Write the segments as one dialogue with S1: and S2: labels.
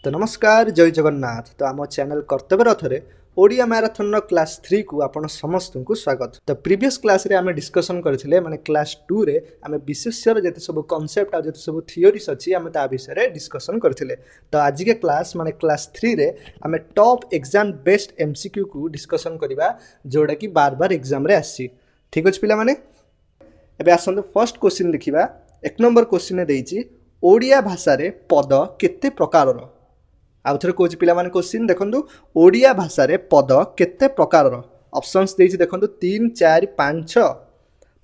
S1: तो नमस्कार जय जगन्नाथ। तो आम चैनल कर्तव्य रथरे ओडिया मैराथन क्लास 3 को आपण समस्त को स्वागत। तो प्रीवियस क्लास रे आमे डिस्कशन करथिले माने क्लास 2 रे आमे विशेष्यर जते सब कांसेप्ट आ जते सब थियोरीज अछि आमे ता विषय रे डिस्कशन करथिले। तो आज के क्लास माने क्लास 3 रे आमे टॉप एग्जाम बेस्ट एमसीक्यू को डिस्कशन करबा जोडा कि बार बार एग्जाम रे आसी। ठीक अछि पिला माने एबे आसंत फर्स्ट क्वेश्चन देखिबा। एक नंबर क्वेश्चन ने देइछि ओडिया भाषा रे पद केते प्रकारर। आउ थरे कोच पिला माने क्वेश्चन देखंतु ओडिया भाषा रे पद केते प्रकारर। ऑप्शंस देइछि देखंतु 3 4 5 6।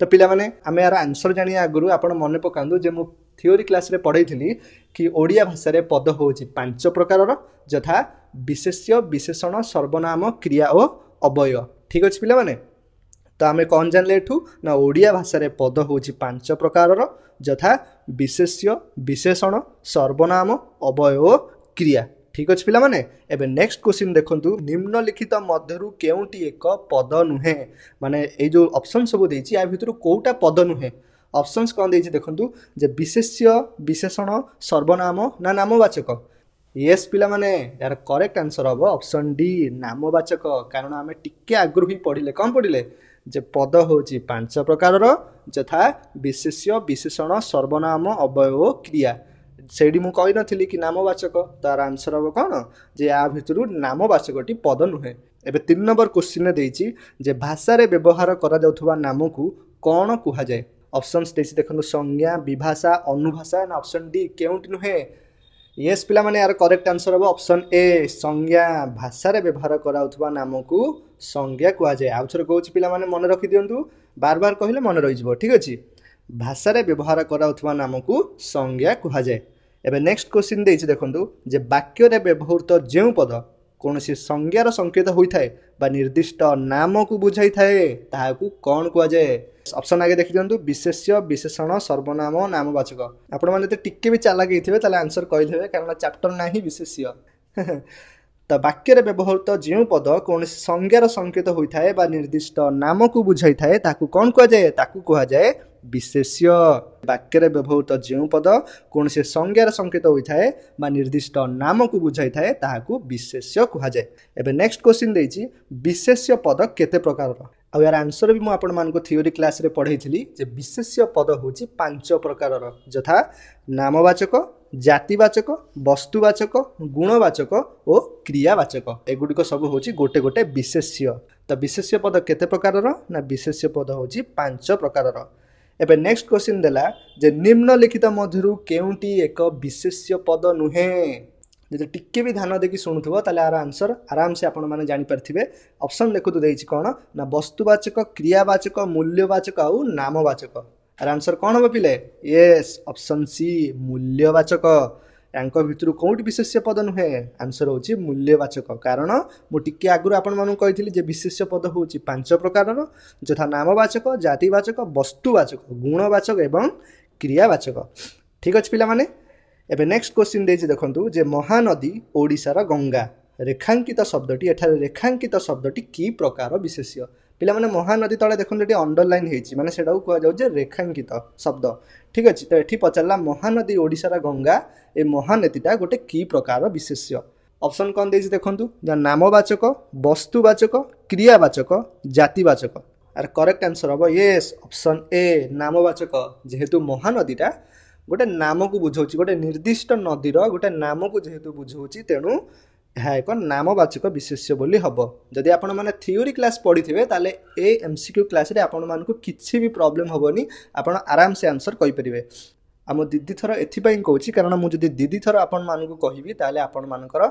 S1: तो पिला माने आमे यार आंसर जानि आगुरु आपण मने पकांदु जे मु थियोरी क्लास रे पढैथिली कि ओडिया भाषा रे पद होछि 5 प्रकारर यथा विशेष्य विशेषण सर्वनाम क्रिया और अव्यय। ठीक अछि पिला माने। तो आमे कौन जानले एठू ना ओडिया भाषा रे पद होछि 5 प्रकारर यथा विशेष्य विशेषण सर्वनाम अव्यय क्रिया। ठीक अछि पिला माने। एबे नेक्स्ट क्वेश्चन देखंतु निम्नलिखित मध्यरु केउटी एक पद नुहे माने ए जो ऑप्शन सब देछि आ भितरु कोउटा पद नुहे। ऑप्शंस कोन देछि देखंतु जे विशेष्य विशेषण सर्वनाम ना नामवाचक। यस पिला माने यार करेक्ट आंसर हबो ऑप्शन डी नामवाचक। कारण आमे टिके आगरु ही पढिले कोन पढिले जे पद होछि 5 प्रकारर यथा विशेष्य विशेषण सर्वनाम अव्यय क्रिया। सेडी मु कहि नथिली कि नामवाचक तार आंसर हबो कोन जे आ भितरु नामवाचकटी पद नुहे। एबे 3 नंबर क्वेश्चन ने देछि जे भाषा रे व्यवहार करा जाउथबा नाम को कोन कुहा जाय। ऑप्शंस देछि देखनु संज्ञा विभाषा अनुभाषा ना ऑप्शन डी केउटी नुहे। यस पिला माने यार करेक्ट आंसर हबो ऑप्शन ए संज्ञा। भाषा रे व्यवहार कराउथबा नाम को संज्ञा कुहा जाय। आ थरे कहूछि पिला माने मन रखि दियंतु बार बार कहिले मन रहि जबो। ठीक अछि भाषा रे व्यवहार कराउथबा नाम को संज्ञा कुहा जाय। एबे नेक्स्ट क्वेश्चन देछि देखंतु जे वाक्य रे व्यवहृत जेउ पद कोनोसी संज्ञार संकेत होई थाए बा निर्दिष्ट नाम को बुझाई थाए ताहाकू कोन कुहा जाय। ऑप्शन आगे देखि दियंतु विशेष्य विशेषण सर्वनाम नामवाचक। आपण माने ते टिक्के भी चालाक हेथिबे ताले आंसर कहिलेबे कारण चैप्टर नाही विशेष्य। तो वाक्य रे व्यवहृत जेउ पद कोनोसी संज्ञार संकेत होई थाए बा निर्दिष्ट नाम को बुझाई थाए ताकू कोन कुहा जाय ताकू कुहा जाय विशेष्य। वाक्य रे व्यवहृत जेउ पद कोनोसी संज्ञार संकेत होई थाए बा निर्दिष्ट नाम को बुझाई थाए ताहाकू विशेष्य कुहा जाय। एबे नेक्स्ट क्वेश्चन देछि विशेष्य पद केते प्रकारर। आ यार आंसर भी मु आपण मान को थियोरी क्लास रे पढैथिली जे विशेष्य पद होछि 5 प्रकारर यथा नामवाचक जातिवाचक वस्तुवाचक गुणवाचक और क्रियावाचक। एगुडिक सब होछि गोटे गोटे विशेष्य। तो विशेष्य पद केते प्रकारर ना विशेष्य पद होछि 5 प्रकारर। एबे नेक्स्ट क्वेश्चन देला जे निम्नलिखित मध्यरु केउटी एक विशेष्य पद नुहे। जदि टिके भी ध्यान देकी सुनुथबो ताले आर आंसर आराम से आपण माने जानि परथिबे। ऑप्शन देखु देछि कोन ना वस्तुवाचक क्रियावाचक मूल्यवाचक और नामवाचक। आर आंसर कोन हो पिले यस ऑप्शन सी मूल्यवाचक। यांको भितरु कोउटी विशेष्य पद नुहे आंसर होछि मूल्यवाचक। कारण मु टिके आगुर आपण मानु कहिथिली जे विशेष्य पद होछि 5 प्रकारर यथा नामवाचक जातिवाचक वस्तुवाचक गुणवाचक एवं क्रियावाचक। ठीक अछि पिला माने। एबे नेक्स्ट क्वेश्चन देछि देखंतु जे महानदी ओडिसार गंगा रेखांकित शब्दटी एठारे रेखांकित शब्दटी की प्रकार विशेष्य। पिला माने महानदी तळे देखंतु एटी अंडरलाइन हेछि माने सेडा को जाउ जे रेखांकित शब्द। ठीक अछि तो एठी पचरला महानदी ओडिसार गंगा ए महानदीटा गोटे की प्रकार विशेष्य। ऑप्शन कोन देछि देखंतु जा नामवाचक वस्तुवाचक क्रियावाचक जातिवाचक। आर करेक्ट आंसर हबो यस ऑप्शन ए नामवाचक। जेहेतु महानदीटा गोटे नाम को बुझौछि गोटे निर्दिष्ट नदीर गोटे नाम को जेहेतु बुझौछि तेनु यह एक नामवाचक विशेष्य बोली हबो। जदि आपण माने थियोरी क्लास पढिथिबे ताले ए एमसीक्यू क्लास रे आपण मान को किछि भी प्रॉब्लम हबोनी आपण आराम से आंसर कहि परिबे। हम दीदी थर एथि पई कहूछि कारण मु जदि दीदी थर आपण मान को कहिबी ताले आपण मानकर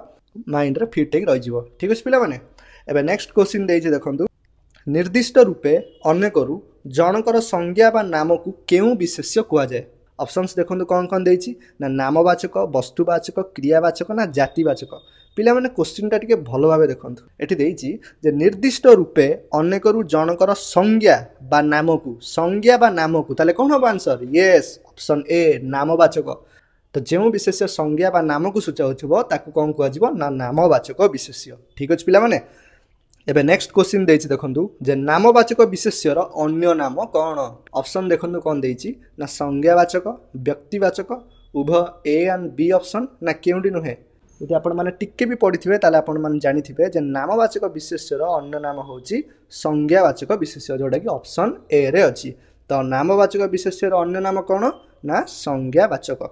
S1: माइंड रे फिट हेक रहि जिवो। ठीक अछि पिला माने। एबे नेक्स्ट क्वेश्चन देछि देखंतु निर्दिष्ट रूपे अनेकरु जनकर संज्ञा बा नाम को केउ विशेष्य कुआ जाय। ऑप्शंस देखंतु कोन कोन देछि ना नामवाचक वस्तुवाचक क्रियावाचक ना जातिवाचक। पिला माने क्वेश्चन टा टिके भलो भाबे देखंतु एठी देछि जे निर्दिष्ट रूपे अनेकरु जनकर संज्ञा बा नाम को ताले कोन हो आंसर यस ऑप्शन ए नामवाचक। तो जेउ विशेष्य संज्ञा बा नाम को सूचाउथिबो ताकू कोन कुआ जिवो ना नामवाचक विशेष्य। ठीक अछि पिला माने। एबे नेक्स्ट क्वेश्चन देछि देखंतु जे नामवाचक विशेष्यर अन्य नाम कोन। ऑप्शन देखंतु कोन देछि ना संज्ञावाचक व्यक्तिवाचक उभय ए एंड बी ऑप्शन ना केउडी नुहे। यदि आपण माने टिके भी पढ़िथिबे ताले आपण माने जानिथिबे जे नामवाचक विशेष्यर अन्य नाम होची संज्ञावाचक विशेष्य जोटा कि ऑप्शन ए रे अछि। तो नामवाचक विशेष्यर अन्य नाम कोन ना संज्ञावाचक।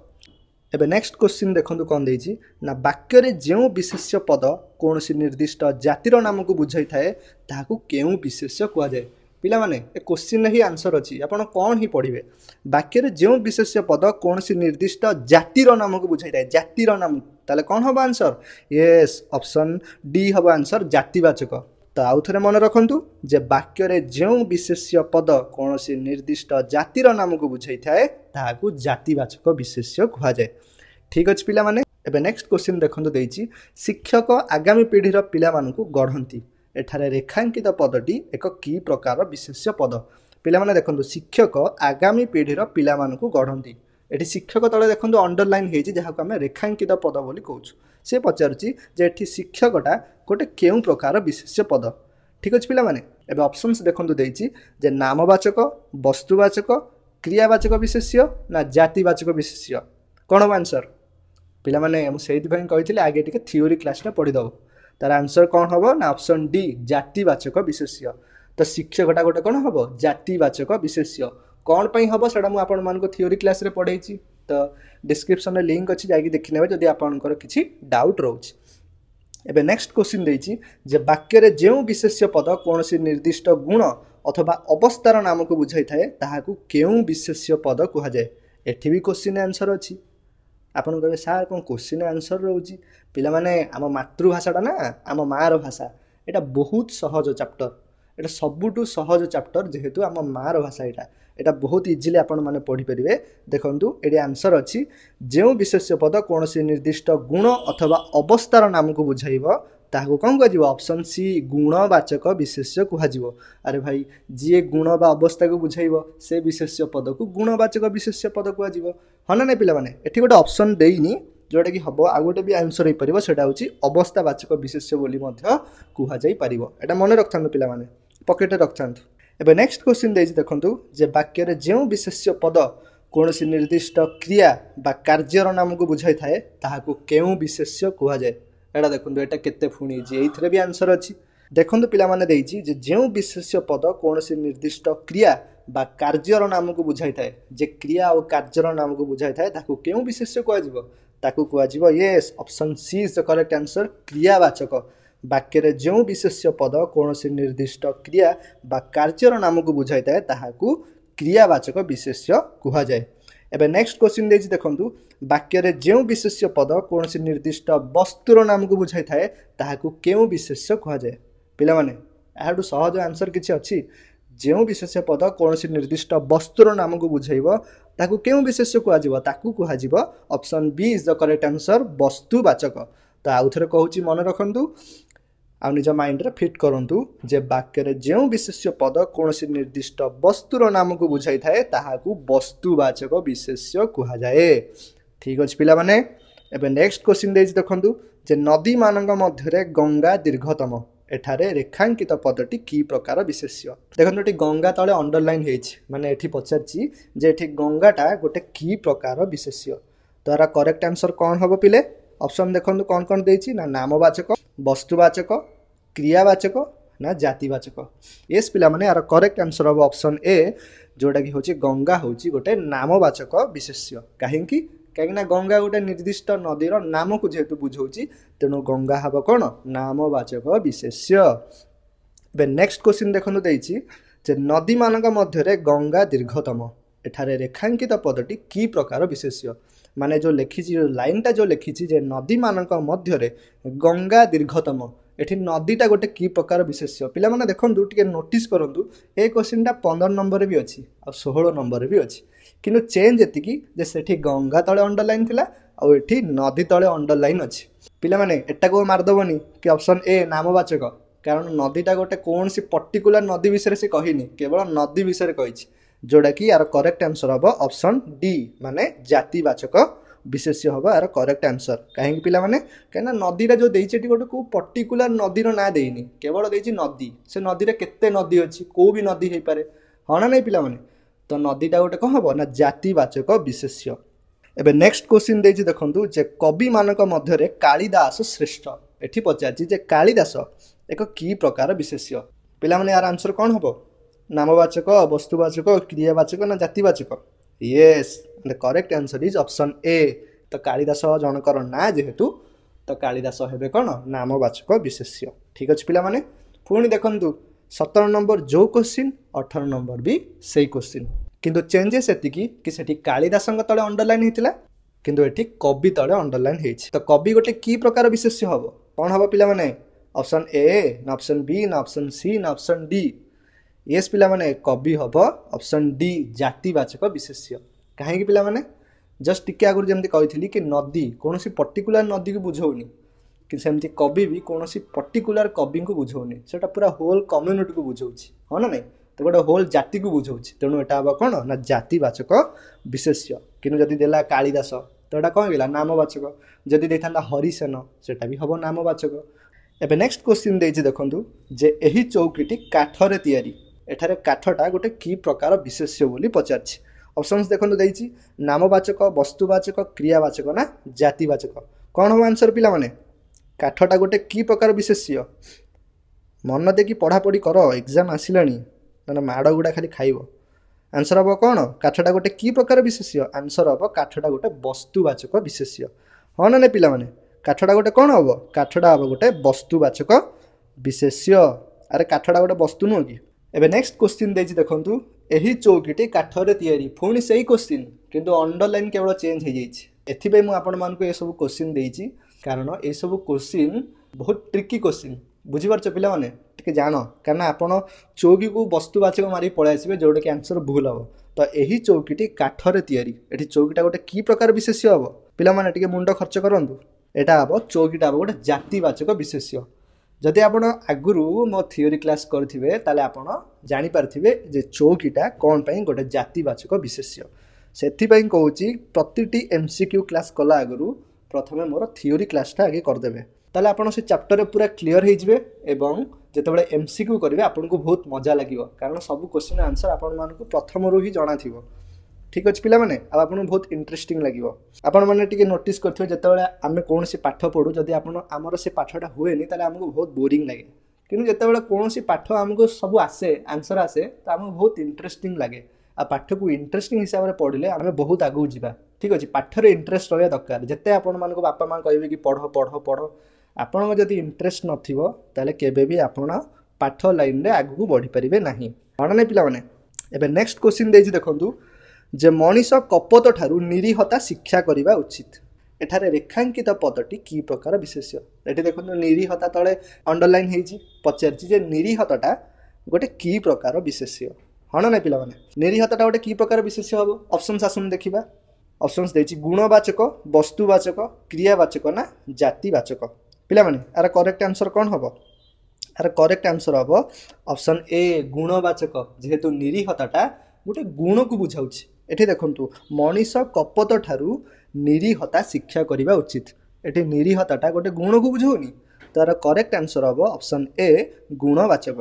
S1: एबे नेक्स्ट क्वेश्चन देखंतु कोन देछि ना वाक्य रे जेउ विशेष्य पद कोनोसी निर्दिष्ट जातिर नाम को बुझाई थाए ताहाकू केउ विशेष्य कुआ जाय। पिला माने ए क्वेश्चन ही आंसर अछि आपण कोन ही पढिबे वाक्य रे जेउ विशेष्य पद कोनोसी निर्दिष्ट जातिर नाम को बुझाई थाए जातिर नाम ताले कोन हबो आंसर यस ऑप्शन डी हबो आंसर जातिवाचक। तो आउ थरे मन रखंतु जे वाक्य रे जेउ विशेष्य पद कोनोसी निर्दिष्ट जातिर नाम को बुझाई थाए ताहाकू जातिवाचक विशेष्य कुआ जाय। ठीक अछि पिला माने एबे नेक्स्ट क्वेश्चन देखंतु देछि शिक्षक आगामी पीढ़ी रो पिला मानकू गढंती एठारे रेखांकित पदटी एक की प्रकार विशेष्य पद। पिला माने देखंतु शिक्षक आगामी पीढ़ी रो पिला मानकू गढंती एठी शिक्षक तळे देखंतु अंडरलाइन हेछि जहाको हम रेखांकित पद बोली कहउछु। से पचारुछि जे एठी शिक्षकटा गोटे केउ प्रकार विशेष्य पद। ठीक अछि पिला माने एबे ऑप्शंस देखंतु देछि जे नामवाचक वस्तुवाचक क्रियावाचक विशेष्य ना जातिवाचक विशेष्य कोन आंसर पिला माने हम सेहि भई कहिथिले आगे टिके थ्योरी क्लास रे पढि दबो तार आंसर कौन हबो ना ऑप्शन डी जातिवाचक विशेष्य। तो शिक्षकटा गोटे कौन हबो जातिवाचक विशेष्य कौन पई हबो सेडा मु आपण मान को थ्योरी क्लास रे पढेछि। तो डिस्क्रिप्शन में लिंक अछि जाई देखि नेबे जदि आपनकर किछि डाउट रहउछि। एबे नेक्स्ट क्वेश्चन देछि जे वाक्य रे जेउ विशेष्य पद कोनोसी निर्दिष्ट गुण अथवा अवस्थार नाम को बुझाई थाए ताहाकू केउ विशेष्य पद कुहा जाय। एठी भी क्वेश्चन आंसर अछि आपन कहबे सार कोन क्वेश्चन आंसर रहउछि पिला माने आम मातृभाषाटा ना आम मार भाषा एटा बहुत सहज चैप्टर एटा सबुटु सहज चैप्टर जेहेतु आम मार भाषा एटा बहुत इजीली आपण माने पढ़ी परिबे। देखंतु एडी आंसर अछि जेउ विशेष्य पद कोनोसी निर्दिष्ट गुण अथवा अवस्थार नाम को बुझाइबो ताहाकू कोन कहजिबो ऑप्शन सी गुणवाचक विशेष्य कुहाजिबो। अरे भाई जे गुण बा अवस्था को बुझाइबो से विशेष्य पद को गुणवाचक विशेष्य पद कुहाजिबो हना नै पिला माने एठी गोटे ऑप्शन देइनी जोटा कि हबो आ गोटे भी आंसर हो परिबो सेटा होची अवस्थावाचक विशेष्य बोली मध्य कुहा जाई परिबो। एटा मने रखथानु पिला माने पॉकेट रे रखथानु। एबे नेक्स्ट क्वेश्चन देछि देखंतु जे वाक्य रे जेउ विशेष्य पद कोनोसी निर्दिष्ट क्रिया बा कार्यर नाम को बुझाई थाए ताहाकू केउ विशेष्य कुहा जाय। एटा देखंतु एटा केते फुणी जे एथिरे भी आंसर अछि। देखंतु पिला माने देछि जे जेउ विशेष्य पद कोनोसी निर्दिष्ट क्रिया बा कार्यर नाम को बुझाई थाए जे क्रिया और कार्यर नाम को बुझाई थाए ताकू केउ विशेष्य कुहा जिवो ताकू कुहा जिवो yes option C is the correct answer क्रियावाचक। वाक्य रे जेउ विशेष्य पद कोनोसी निर्दिष्ट क्रिया बा कार्यर नाम को बुझाई थाए ताहाकू क्रियावाचक विशेष्य कुहा जाय। एबे नेक्स्ट क्वेश्चन देछि देखंतु वाक्य रे जेउ विशेष्य पद कोनोसी निर्दिष्ट वस्तुर नाम को बुझाई थाए ताहाकू केउ विशेष्य कुहा जाय। पिला माने एहाडू सहज आंसर किछि अछि जेउ विशेष्य पद कोनोसी निर्दिष्ट वस्तुर नाम को बुझाइबो ताकू केउ विशेष्य कुहा जिवो ताकू कुहा जिवो option B is the correct answer वस्तुवाचक। तो आउ थरे कहूची मन रखंतु आ निज माइंड रे फिट करंतु जे वाक्य रे जेउ विशेष्य पद कोनोसी निर्दिष्ट वस्तुर नाम को बुझाई थाए ताहाकू वस्तुवाचक विशेष्य कुहा जाए। ठीक अछि पिला माने एबे नेक्स्ट क्वेश्चन देछि देखंतु जे नदी मानक मध्य रे गंगा दीर्घतम एठारे रेखांकित पदटी की प्रकार विशेष्य। देखंतु एठी गंगा तळे अंडरलाइन हेछि माने एठी पचारछि जे एठी गंगाटा गोटे की प्रकार विशेष्य। तो एरा करेक्ट आंसर कोन हबो पिले ऑप्शन देखंतु कोन कोन देछि ना नामवाचक वस्तुवाचक क्रियावाचक ना जातिवाचक। एस पिला माने एरा करेक्ट आंसर हबो ऑप्शन ए जोटा कि होछि गंगा होछि गोटे नामवाचक विशेष्य। काहेकि कहीं गंगा गोटे निर्दिष्ट नदीर नाम को जेहेतु बुझाऊँगी तेणु गंगा हब कौन नामवाचक विशेष्य। बे नेक्स्ट क्वेश्चन देखो देछि जे नदी मानक मध्य गंगा दीर्घतम एठारे रेखांकित पदटी की प्रकार विशेष्य माने जो लिखी जो लाइनटा जो लिखी जे नदी मानक मध्य गंगा दीर्घतम एठी नदीटा गोटे की प्रकार विशेष्य। पिला माने देखंतु टिके नोटिस करंतु ए क्वेश्चनटा 15 नंबर भी अछि आ 16 नंबर भी अछि किनु चेंज एतिकी जे सेठी गंगा तळे अंडरलाइन थिला आ एठी नदी तळे अंडरलाइन अछि। पिला माने एटा को मार दबनी कि ऑप्शन ए नामवाचक कारण नदीटा गोटे कौन सी पर्टिकुलर नदी विषय से कहिनी केवल नदी विषय कहिछि जोड़ा कि यार करेक्ट आंसर हम ऑप्शन डी माने जातिवाचक विशेष्य हम यार करेक्ट आंसर। कहीं पिला माने कहीं नदीटा जो देछि गोटे को पर्टिकुलर नदीर ना देइनी केवल देछि नदी से नदी रे केते नदी अछि को भी नदी हे पारे हाँ ना नहीं पिला माने तो नदीटा गोटे कौन हम ना जातिवाचक विशेष्य। एबे नेक्स्ट क्वेश्चन देछि देखंतु जे कवि मानक मध्यरे कालिदास श्रेष्ठ। एठी पचारछि जे कालिदास एक की प्रकार विशेष्य। पिला माने यार आंसर कोन हबो? नामवाचक, वस्तुवाचक, क्रियावाचक ना जातिवाचक? Yes, the correct answer is option A. तो कालिदास जनकर ना जेहेतु तो कालिदास हेबे कोन? नामवाचक विशेष्य। ठीक अछि पिला माने पुणी देखंतु 17 नंबर जो क्वेश्चन 18 नंबर भी सेही क्वेश्चन किंतु चेंजेस एतिकी कि सेठी कालिदासंग तळे अंडरलाइन हेतिला किंतु एठी कवि तळे अंडरलाइन हेछि। तो कवि गोटे की प्रकार विशेष्य हबो? कोन हबो पिला माने? ऑप्शन ए ना ऑप्शन बी ना ऑप्शन सी ना ऑप्शन डी? यस पिला माने कवि हबो ऑप्शन डी जातिवाचक विशेष्य। काहे कि पिला माने जस्ट टिके आगुर जेमति कहिथिली कि नदी कोनोसी पर्टिकुलर नदी को बुझौनी कि सेमति कवि भी कोनोसी पर्टिकुलर कवि को बुझौनी, सेटा पूरा होल कम्युनिटी को बुझौछि। हो ना नहीं? तो गोटे होल जाति को बुझौछि। तेणु एटा हबो कोन ना जातिवाचक विशेष्य। किनु जदि देला कालिदास तो एटा कोन गेला? नामवाचक। जदि देथांदा हरिसेन सेटा भी हबो नामवाचक। एबे नेक्स्ट क्वेश्चन देछि देखंतु जे एही चौकीटी काठरे तयारी। एठारे काठटा गोटे की प्रकार विशेष्य बोली पचारछि। ऑप्शंस देखंतु देछि नामवाचक, वस्तुवाचक, क्रियावाचक ना जातिवाचक? कोन हो आंसर पिला माने? काठटा गोटे की प्रकार विशेष्य? मन देखि पढ़ा पढ़ी कर, एग्जाम आसिलानी ना माड़ गुड़ा खाली खाइबो। आंसर हम कौन? काठटा गोटे की प्रकार विशेष्य? आंसर हम काठटा गोटे वस्तुवाचक विशेष्य। हाँ ना पिला माने काठटा गोटे कौन हम? काठटा हम गोटे वस्तुवाचक विशेष्य। अरे काठटा गोटे वस्तु नुह कि? एबे नेक्स्ट क्वेश्चन देछि देखंतु एही चौकीटी काठरे तयारी। पुणी सेही क्वेश्चन किंतु अंडरलाइन केवल चेंज हो जाइछि। एथिबे मु आपण मानकु ए सब क्वेश्चन देछि कारण ए सब क्वेश्चन बहुत ट्रिकी क्वेश्चन। बुझी पारछ पिला माने? टिके जानो कारण आपण चौकी को वस्तुवाचक मारी पळे आसीबे जोडे कि आंसर भूल हबो। तो एही चौकीटी काठरे तयारी। एठी चौकीटा गोटे की प्रकार विशेष्य हबो? पिला माने टिके मुंड खर्च करंतु। एटा हबो चौकीटा हबो गोटे जातिवाचक विशेष्य। जदि आपण आगुरु मो थियोरी क्लास करथिबे ताले आपण जानि पारथिबे जे चौकीटा कोन पई गोटे जातिवाचक विशेष्य। सेथि पई कहूची प्रतिटी एमसीक्यू क्लास कला आगुरु प्रथमे मोर थियोरी क्लासटा आगे कर देबे ताले आपण से चैप्टर पूरा क्लियर हो जिवे एवं जेतेबेले एमसीक्यू करिवे आपनको बहुत मजा लागिवो कारण सब क्वेश्चन आंसर आपण मानको प्रथम रु ही जणा थिवो। ठीक अछि पिला माने अब आपन बहुत इंटरेस्टिंग लागिवो। आपण माने टिके नोटिस करथिबे जेतेबेले आमे कोनोसी पाठ पढु जदि आपण हमर से पाठटा हुएनी ताले हमको बहुत बोरिंग लागे किनु जेतेबेले कोनोसी पाठ हमको सब आसे आंसर आसे त हमको बहुत इंटरेस्टिंग लागे। आ पाठ को इंटरेस्टिंग हिसाब रे पढिले आमे बहुत आगु जिबा। ठीक अछि पाठ रे इंटरेस्ट रहया दरकार। जेते आपण मानको बापा मां कहबे कि पढो पढो पढो आपण जदि इंटरेस्ट नथिवो ताले केबे भी आपण पाठ लाइन रे आगु बढ़ी परिबे नाही। हण नै पिला माने एबे नेक्स्ट क्वेश्चन देछि देखंतु जे मनीष कपट ठारू निरीहता शिक्षा करिबा उचित। एठारे रेखांकित पदटी की प्रकार विशेष्य? एठी देखंतु निरीहता तळे अंडरलाइन हेछि पचारछि जे निरीहताटा गोटे की प्रकार विशेष्य। हण नै पिला माने निरीहताटा गोटे की प्रकार विशेष्य हबो? ऑप्शंस आसुन देखिबा। ऑप्शंस देछि गुणवाचक, वस्तुवाचक, क्रियावाचक ना जातिवाचक? पिला माने आर करेक्ट आंसर कोन हबो? आर करेक्ट आंसर हबो ऑप्शन ए गुणवाचक। जेहेतु निरीहताटा गोटे गुण को बुझाउछि। एठी देखंतु मनीष कपट ठारू निरीहता शिक्षा करिबा उचित। एठी निरीहताटा गोटे गुण को बुझौनी तार करेक्ट आंसर हबो ऑप्शन ए गुणवाचक।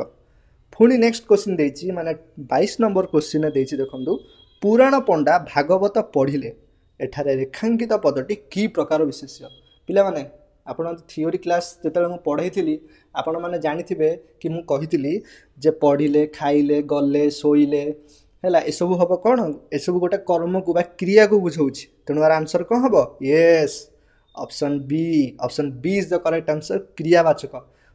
S1: पुणी नेक्स्ट क्वेश्चन देछि माने 22 नंबर क्वेश्चन देछि देखंतु पुराण पंडा भागवत पढ़िले एठारे रेखांकित पदटी की प्रकार विशेष्य? पिला माने आपण थियोरी क्लास जेतेले मु पढैथिली आपण माने जानिथिबे कि मु कहिथिली जे पढ़िले खाइले गले सोइले हैला ए सब हबो कोन? ए सब गोटे कर्म को बा क्रिया को बुझौछि। तेनु आर आंसर कोन हबो? Yes option B. Option B is the correct answer क्रियावाचक।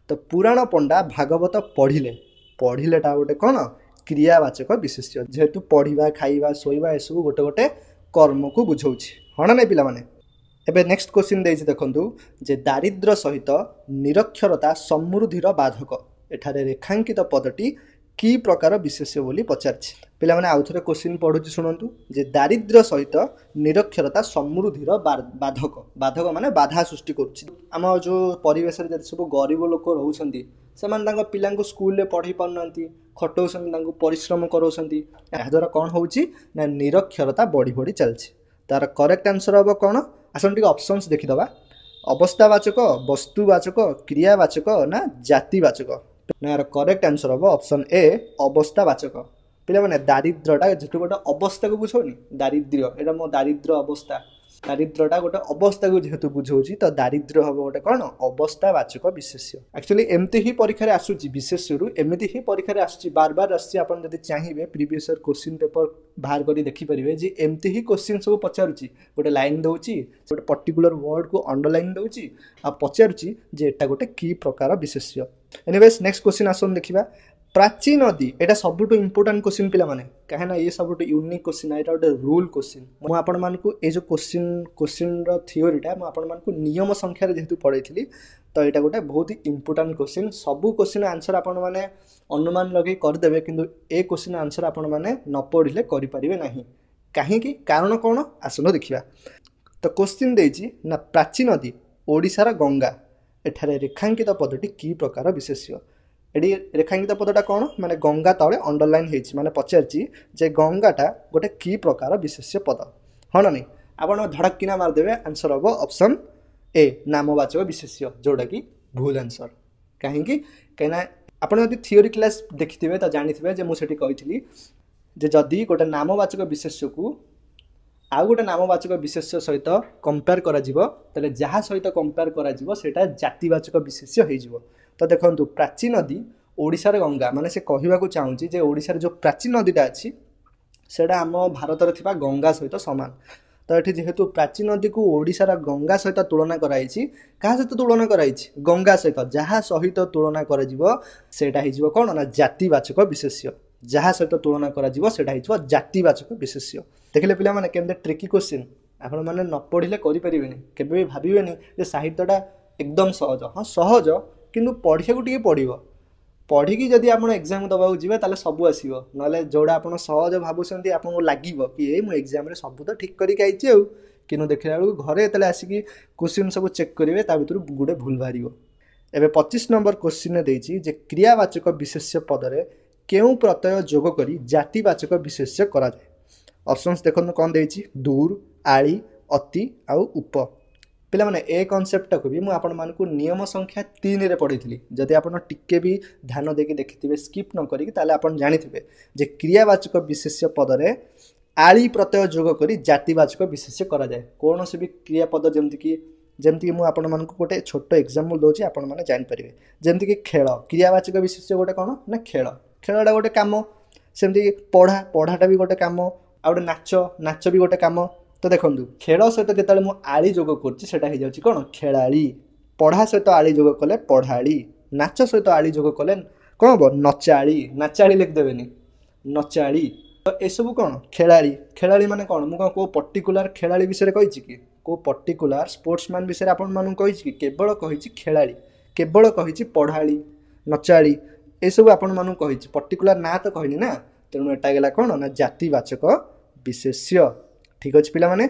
S1: तो पुराण पंडा भागवत पढ़िले पढ़िलेटा गोटे कोन? क्रियावाचक विशेष्य। जेहेतु पढ़िबा खाइबा सोइबा ए सब गोटे गोटे कर्म को बुझौछि। हण नै पिला माने एबे नेक्स्ट क्वेश्चन देछि देखंतु जे दारिद्र्य सहित निरक्षरता समृद्धिर बाधक। एठारे रेखांकित पदटी की प्रकार विशेष्य बोली पचारछि। पिला माने आउथरे क्वेश्चन पढुछि सुनंतु जे दारिद्र्य सहित निरक्षरता समृद्धिर बाधक। बाधक माने बाधा सृष्टि करूछि। हम जो परिवेश रे जति सब गरीब लोक रहउछंती सेमान तांको पिलांको स्कूल रे पढी पारनंती खटौछंती तांको परिश्रम करौछंती एहा द्वारा कोन होउछि ना निरक्षरता बढ़ी बढ़ी चलछि। तार करेक्ट आंसर हबो कोन? आसन टिक ऑप्शंस देखि दबा। अवस्थावाचक, वस्तुवाचक, क्रियावाचक ना जातिवाचक? ना यार करेक्ट आंसर हबो ऑप्शन ए अवस्थावाचक। पिला माने दारिद्र्यटा जेतु गोटे अवस्था को बुझौनी दारिद्र्य एटा मो दारिद्र्य अवस्था दारिद्रटा गोटे अवस्था को जेहेतु बुझाऊँ तो दारिद्र्य हम गोटे कौन अवस्थावाचक विशेष्य एक्चुअली एमती ही परीक्षा आसूची विशेष्यरू एमती ही परीक्षा आसूची बार बार आसूची आपन जदि चाहिए प्रीवियस ईयर क्वेश्चन पेपर बाहर करी देखिपारे जे एमती ही क्वेश्चन सब पचारुची गोटे लाइन दउची गोटे पर्टिकुलर वर्ड को अंडरलाइन दउची आ पचारुची जे एटा गोटे की प्रकार विशेष्य एनीवेज नेक्स्ट क्वेश्चन आसन देखिबा प्राची नदी एटा सबुठु इंपोर्टेंट क्वेश्चन पिला माने काहे ना ये सबुठु यूनिक क्वेश्चन एटा गोटे रूल क्वेश्चन मु आपण मानकु ए जो क्वेश्चन रो थ्योरीटा मु आपण मानकु नियम संख्या रे जेहेतु पढैथिली तो एटा गोटे बहुत ही इंपोर्टेंट क्वेश्चन सबु क्वेश्चन आंसर आपण माने अनुमान लगे कर देबे किंतु ए क्वेश्चन आंसर आपण माने न पढिले करि परिबे नाही काहे कि कारण कोन आसनो देखिबा तो क्वेश्चन देछि ना प्राची नदी ओडिसा रा गंगा एठारे रेखांकित पदटी की प्रकार विशेष्य एडी रेखांकित पदटा कौन माने गंगा तले अंडरलाइन होइछि माने पचारछि जे गंगाटा गोटे की प्रकार विशेष्य पद हाँ ना नहीं आपण धड़क किना मार देबे आंसर हम ऑप्शन ए नामवाचक विशेष्य जोटा कि भूल आंसर कहीं कहीं आपण यदि थ्योरी क्लास देखिथिबे त जानिथिबे जे मु सेठी कहिथिली जे जदि गोटे नामवाचक विशेष्य को आउ गोटे नामवाचक विशेष्य सहित कंपेयर करा जिवो तले जहा सहित कंपेयर करा जिवो सेटा जातिवाचक विशेष्य हे जिवो तो देखंतु प्राची नदी ओडिसा रे गंगा माने से कहिबा को चाहूची जे ओडिसा रे जो प्राची नदीटा अछि सेटा हम भारत रे थिबा गंगा सहित समान तो एठी जेहेतु प्राची नदी को ओडिसा रा गंगा सहित तुलना कराइछि का सहित तुलना कराइछि गंगा सहित जहा सहित तुलना करा जिवो सेटा हे जिवो कोन ना जातिवाचक विशेष्य जहा सहित तुलना करा जिवो सेटा हे जिवो जातिवाचक विशेष्य देखले पिला माने केमते ट्रिकी क्वेश्चन आपण माने न पढिले करि परिबेनी केबे भी भाबिबेनी जे साहित्यटा एकदम सहज हां सहज किंतु पढ़िया को टिके पड़ो पढ़ी जदि आप एग्जाम दबाक जी ताले सबू आसो ना जोड़ा आप सहज भावुंट आपको लगे कि ये मुझे एग्जाम सब तो ठीक करके आई कि देखला बेलू घरे जो आसिक क्वेश्चन सब चेक करेंगे ता भर गोटे भूल बाहर एवं 25 नंबर क्वेश्चन देती क्रियावाचक विशेष्य पदरे क्यों प्रत्यय जोग कर जातिवाचक विशेष्य कराए ऑप्शंस देखो कौन देती दूर आली अति आउ उप पिला माने ए कॉन्सेप्ट को भी मु आपण मानकु नियम संख्या 3 रे पढिथिली जदि आपण टिके भी ध्यान देके देखिथिबे स्किप न करिक ताले आपण जानिथिबे जे क्रियावाचक विशेष्य पदरे आली प्रत्यय जोग करी जातिवाचक विशेष्य करा जाय कोन से भी क्रियापद जेमति कि मु आपण मानकु गोटे छोटो एग्जांपल दोची आपण माने जानि परिबे जेमति कि खेल क्रियावाचक विशेष्य गोटे कोन ना खेलटा गोटे काम सेमति पढ़ाटा भी गोटे काम आ गोटे नाच भी गोटे काम तो देखो खेल सहित जो मुझे आली जोग कर कौन खेलाड़ी पढ़ा सहित आली जोग कले पढ़ाड़ी नाच सहित आली जोग कले कौन हम नाचाड़ी लिखिदेवे नचाड़ी तो यसबू कौन खेलाड़ी माने कौन मुझे कौ पर्टिकुलर खेलाड़ी विषय कही कि कौ पर्टिकुलर स्पोर्ट्समैन विषय आपण कही केवल कही खेलाड़ी केवल कही पढ़ाड़ी नचाड़ी यसबू आपण मानू कही पर्टिकुलर ना तो कहनी ना तेणु एटा गला कौन ना जातिवाचक विशेष्य ठीक अच्छे पिला माने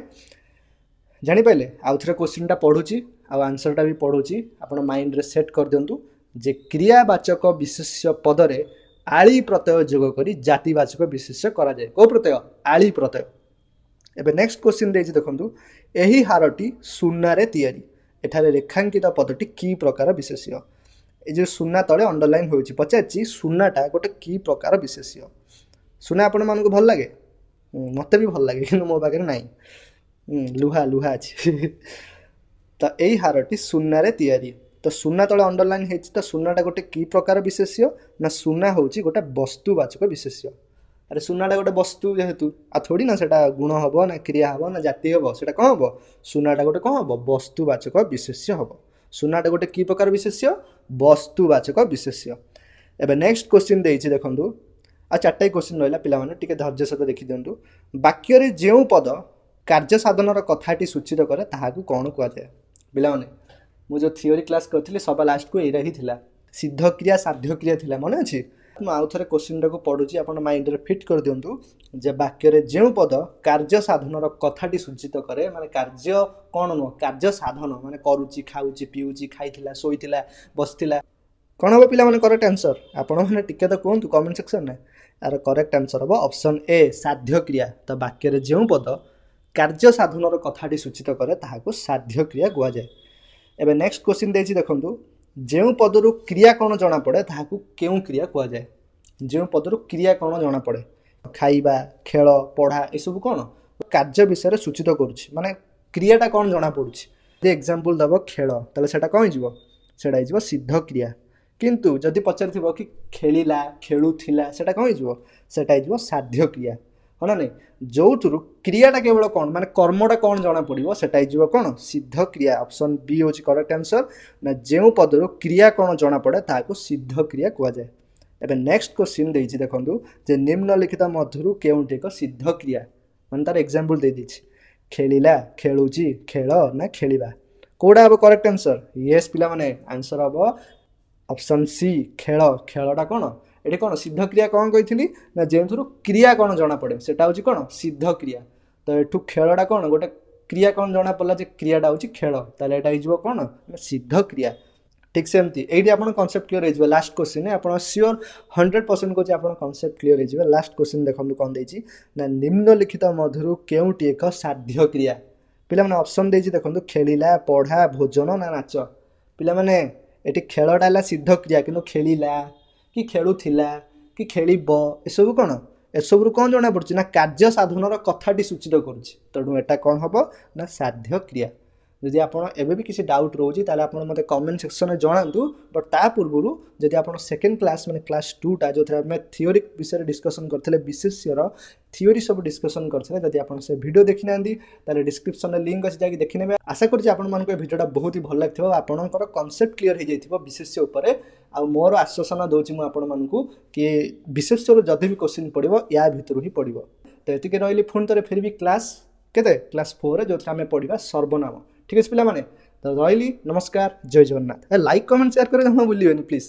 S1: जानी पाइले आउ थे क्वेश्चनटा पढ़ुची आंसरटा भी पढ़ुची आपण माइंड रे सेट कर दिंतु जे क्रियावाचक विशेष्य पदरे आली प्रत्यय जोग करी जातिवाचक विशेष्य करा जाए को प्रत्यय आली प्रत्यय एबे नेक्स्ट क्वेश्चन देछि देखंतु एही हारटी सुन्ना रे तयारी एठारे रेखांकित पदटी की प्रकार विशेष्य ए जे सुन्ना तळे अंडरलाइन होइछि पचाछि सुन्नाटा गोटे की प्रकार विशेष्य सुना आपण मानको भल लागे मत भी भल लगे कि मो पाखे ना लुहा अच्छी तो यही हारटी सुना रे तैयारी तो सुना तले अंडरलाइन है तो सुनाटा गोटे की प्रकार विशेष्य ना सुना हूँ गोटे वस्तुवाचक विशेष्य अरे सुनाटा गोटे वस्तु जेहेतु आ थोड़ी ना सेटा गुण हम ना क्रिया हम ना जाति हम से कौन हम सुनाटा गोटे कौन हम वस्तुवाचक विशेष्य हम सुनाटा गोटे की प्रकार विशेष्य वस्तुवाचक विशेष्य एबे नेक्स्ट क्वेश्चन देछि देखंतु आ चारटा क्वेश्चन रहा पिलाने टिके धैर्य सहित देखी दिंतु वाक्य जो पद कार्य साधन कथाटी सूचित करे ताहाकू कौन कहुए पिलाने मुझे थ्योरी क्लास करी सभा लास्ट को यही ही थिला सिद्ध क्रिया साध्य क्रिया थिला मन अच्छी मुझे आउ थे क्वेश्चन टाक पढ़ुची आप माइंड रे फिट कर दिंतु जे वाक्य जो पद कार्य साधन कथाटी सूचित करे माने कार्य कौन नुह कार्य साधन माने करुची खाऊची पीऊची खाइथिला शोइथिला बसथिला कौन हम पिला करेक्ट आंसर आपण मैंने टिके तो कहतु कमेंट सेक्शन में यार करेक्ट आंसर हम ऑप्शन ए साध्य क्रिया तो वाक्य जो पद कार्य साधन कथाटी सूचित करे ताहाकू साध्य क्रिया कहुए एबे नेक्स्ट क्वेश्चन देछि देखंतु जो पदरु क्रिया कौन जना पड़े ताहाकू केउ क्रिया कहुए जो पदरु क्रिया कौन जना पड़े खाइबा खेल पढ़ा ये सब कौन कार्य विषय सूचित करुछि माने क्रियाटा कौन जना पड़ुछि जे एग्जांपल दबो खेल ताले सेटा कौन हिजबो सेटा हिजबो सिद्ध क्रिया किंतु जदि पचारिथिबो कि खेलिला खेलुथिला सेटा कौन हिजबो सेटा हिजबो साध्य क्रिया हो ना नहीं जो थ्रु क्रियाटा केवल कौन माने कर्मटा कौन जना पड़िबो सेटा हिजबो कौन सिद्ध क्रिया ऑप्शन बी होछि करेक्ट आंसर ना जेउ पदरु क्रिया कौन जना पड़े ताको सिद्ध क्रिया कुआ जाय एबे नेक्स्ट क्वेश्चन देछि देखंतु जे निम्नलिखित मध्यरु केउंटी एक सिद्ध क्रिया माने तार एग्जांपल दे दिछि खेलिला खेलुची खेल ना खेलिबा कोडा अब करेक्ट आंसर यस पिला माने आंसर अब ऑप्शन सी खेल खेलटा कौन ये कौन सिद्ध क्रिया कौन कही ना जो क्रिया कौन जना पड़े सेटा हूँ कौन सिद्ध क्रिया तो यू खेलटा कौन गोटे क्रिया कौन जना पड़ा जे क्रियाटा हूँ खेल ताले एटा कौन सिद्ध क्रिया ठीक सेमती ये आप कनसेप्ट क्लीयर हो लास्ट क्वेश्चन आप सियोर 100% को आप कनसेप्ट क्लीयर हो लास्ट क्वेश्चन देखो कौन देती ना निम्नलिखित मधुर केउटी एक साध्य क्रिया पिला माने ऑप्शन देती देखो खेलिला पढ़ा भोजन ना नाच पिला माने एटी खेलटा है सिद्ध क्रिया कि खेलिला कि खेलुथिला कि खेलिब एसबू कौन एसबू कौन जना पड़ी ना कार्य साधन कथाटी सूचित करुच्ची तेणु एटा कौन हम ना साध्य क्रिया जदि आपन एबे भी किसी डाउट रोची ताले आपन मते कमेंट सेक्शन में जणांतु बट ता पूर्वरु जदि आपन सेकंड क्लास माने क्लास 2 टा जो थरा मैं थ्योरी विषय डिस्कशन करथले विशेष्यर थ्योरी सब डिस्कशन करथले जदि आपन से वीडियो देखि नांदी ताले डिस्क्रिप्शन में लिंक अछि जाकी देखि नेबे आशा करछि आपन मन को वीडियोटा बहुत ही भल लागथिबो आपनकर कांसेप्ट क्लियर हो जाइथिबो विशेष्य ऊपर आ मोर आश्वासन दोछि मु आपन मानकु कि विशेष्यर जदि भी क्वेश्चन पड़िबो या भितरु ही पड़िबो तो एतिके रहली फोन तरे फिर भी क्लास केते क्लास 4 जो आम पढ़ा सर्वनाम ठीक है पे तो रही नमस्कार जय जगन्नाथ लाइक कमेंट शेयर करें भूलिए प्लीज।